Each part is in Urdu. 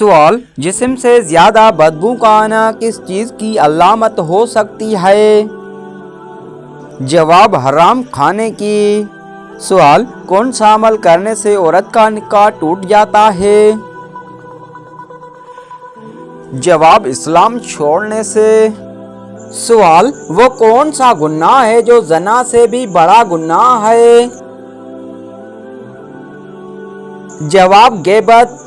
سوال: جسم سے زیادہ بدبو کا آنا کس چیز کی علامت ہو سکتی ہے؟ جواب: حرام کھانے کی۔ سوال: کون سا عمل کرنے سے عورت کا نکاح ٹوٹ جاتا ہے؟ جواب: اسلام چھوڑنے سے۔ سوال: وہ کون سا گناہ ہے جو زنا سے بھی بڑا گناہ ہے؟ جواب: غیبت۔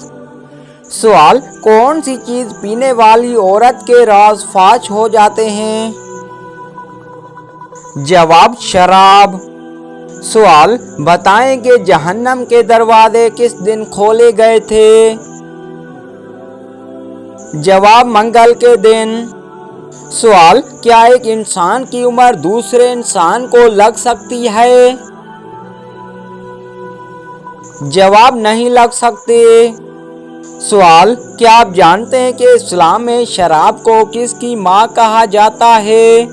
سوال: کون سی چیز پینے والی عورت کے راز فاش ہو جاتے ہیں؟ جواب: شراب۔ سوال: بتائیں کہ جہنم کے دروازے کس دن کھولے گئے تھے؟ جواب: منگل کے دن۔ سوال: کیا ایک انسان کی عمر دوسرے انسان کو لگ سکتی ہے؟ جواب: نہیں لگ سکتی۔ سوال: کیا آپ جانتے ہیں کہ اسلام میں شراب کو کس کی ماں کہا جاتا ہے؟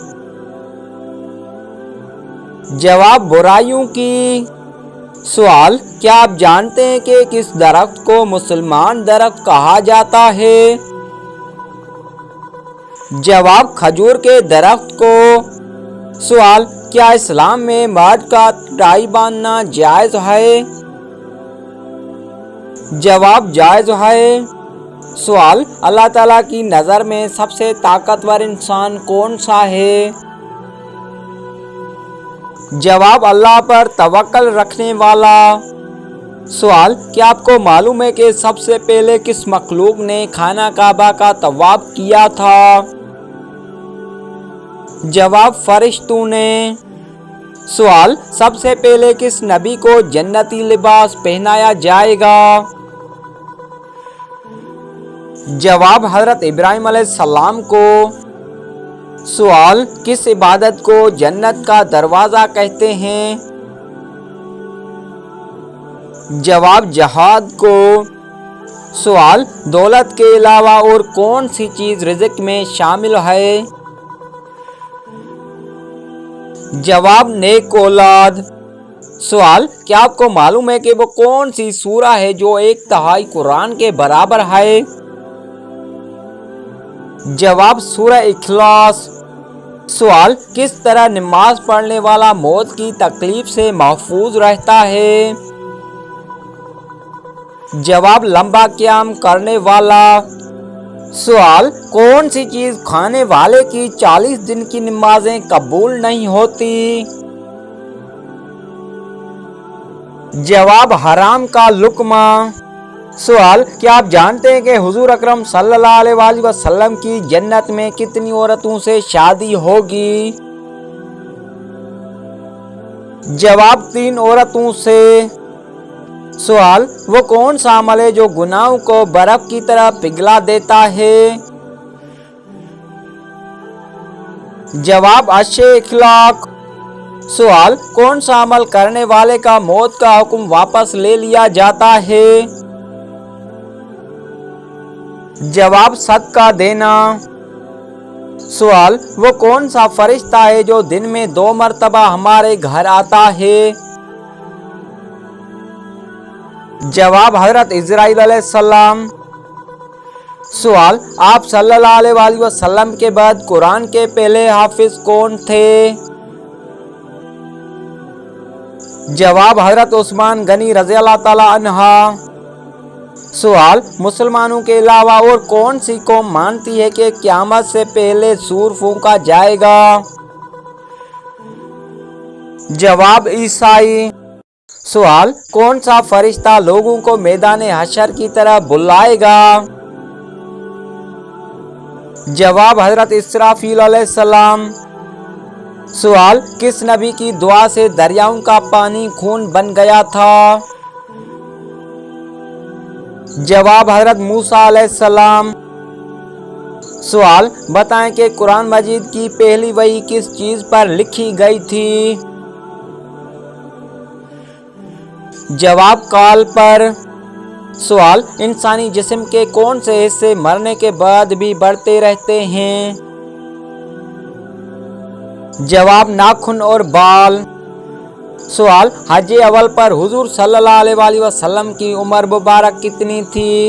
جواب: برائیوں کی۔ سوال: کیا آپ جانتے ہیں کہ کس درخت کو مسلمان درخت کہا جاتا ہے؟ جواب: کھجور کے درخت کو۔ سوال: کیا اسلام میں مرد کا ٹائی باندھنا جائز ہے؟ جواب: جائز ہے۔ سوال: اللہ تعالیٰ کی نظر میں سب سے طاقتور انسان کون سا ہے؟ جواب: اللہ پر توکل رکھنے والا۔ سوال: کیا آپ کو معلوم ہے کہ سب سے پہلے کس مخلوق نے خانہ کعبہ کا طواف کیا تھا؟ جواب: فرشتوں نے۔ سوال: سب سے پہلے کس نبی کو جنتی لباس پہنایا جائے گا؟ جواب: حضرت ابراہیم علیہ السلام کو۔ سوال: کس عبادت کو جنت کا دروازہ کہتے ہیں؟ جواب: جہاد کو۔ سوال: دولت کے علاوہ اور کون سی چیز رزق میں شامل ہے؟ جواب: نیک اولاد۔ سوال: کیا آپ کو معلوم ہے کہ وہ کون سی سورہ ہے جو 1/3 قرآن کے برابر ہے؟ جواب: سورہ اخلاص۔ سوال: کس طرح نماز پڑھنے والا موت کی تکلیف سے محفوظ رہتا ہے؟ جواب: لمبا قیام کرنے والا۔ سوال: کون سی چیز کھانے والے کی 40 دن کی نمازیں قبول نہیں ہوتی؟ جواب: حرام کا لقمہ۔ سوال: کیا آپ جانتے ہیں کہ حضور اکرم صلی اللہ علیہ وآلہ وسلم کی جنت میں کتنی عورتوں سے شادی ہوگی؟ جواب: 3 عورتوں سے۔ سوال: وہ کون سا عمل ہے جو گناہوں کو برف کی طرح پگھلا دیتا ہے؟ جواب: اچھے اخلاق۔ سوال: کون سا عمل کرنے والے کا موت کا حکم واپس لے لیا جاتا ہے؟ جواب: صدقہ دینا۔ سوال: وہ کون سا فرشتہ ہے جو دن میں 2 مرتبہ ہمارے گھر آتا ہے؟ جواب: حضرت اسرائیل علیہ السلام۔ سوال: آپ صلی اللہ علیہ وآلہ وسلم کے بعد قرآن کے پہلے حافظ کون تھے؟ جواب: حضرت عثمان غنی رضی اللہ تعالی عنہ۔ سوال: مسلمانوں کے علاوہ اور کون سی قوم مانتی ہے کہ قیامت سے پہلے سور پھونکا جائے گا؟ جواب: عیسائی۔ سوال: کون سا فرشتہ لوگوں کو میدان حشر کی طرف بلائے گا؟ جواب: حضرت اسرافیل علیہ السلام۔ سوال: کس نبی کی دعا سے دریاؤں کا پانی خون بن گیا تھا؟ جواب: حضرت موسیٰ علیہ السلام۔ سوال: بتائیں کہ قرآن مجید کی پہلی وحی کس چیز پر لکھی گئی تھی؟ جواب: کال پر۔ سوال: انسانی جسم کے کون سے حصے مرنے کے بعد بھی بڑھتے رہتے ہیں؟ جواب: ناخن اور بال۔ سوال: حج اول پر حضور صلی اللہ علیہ وآلہ وسلم کی عمر مبارک کتنی تھی؟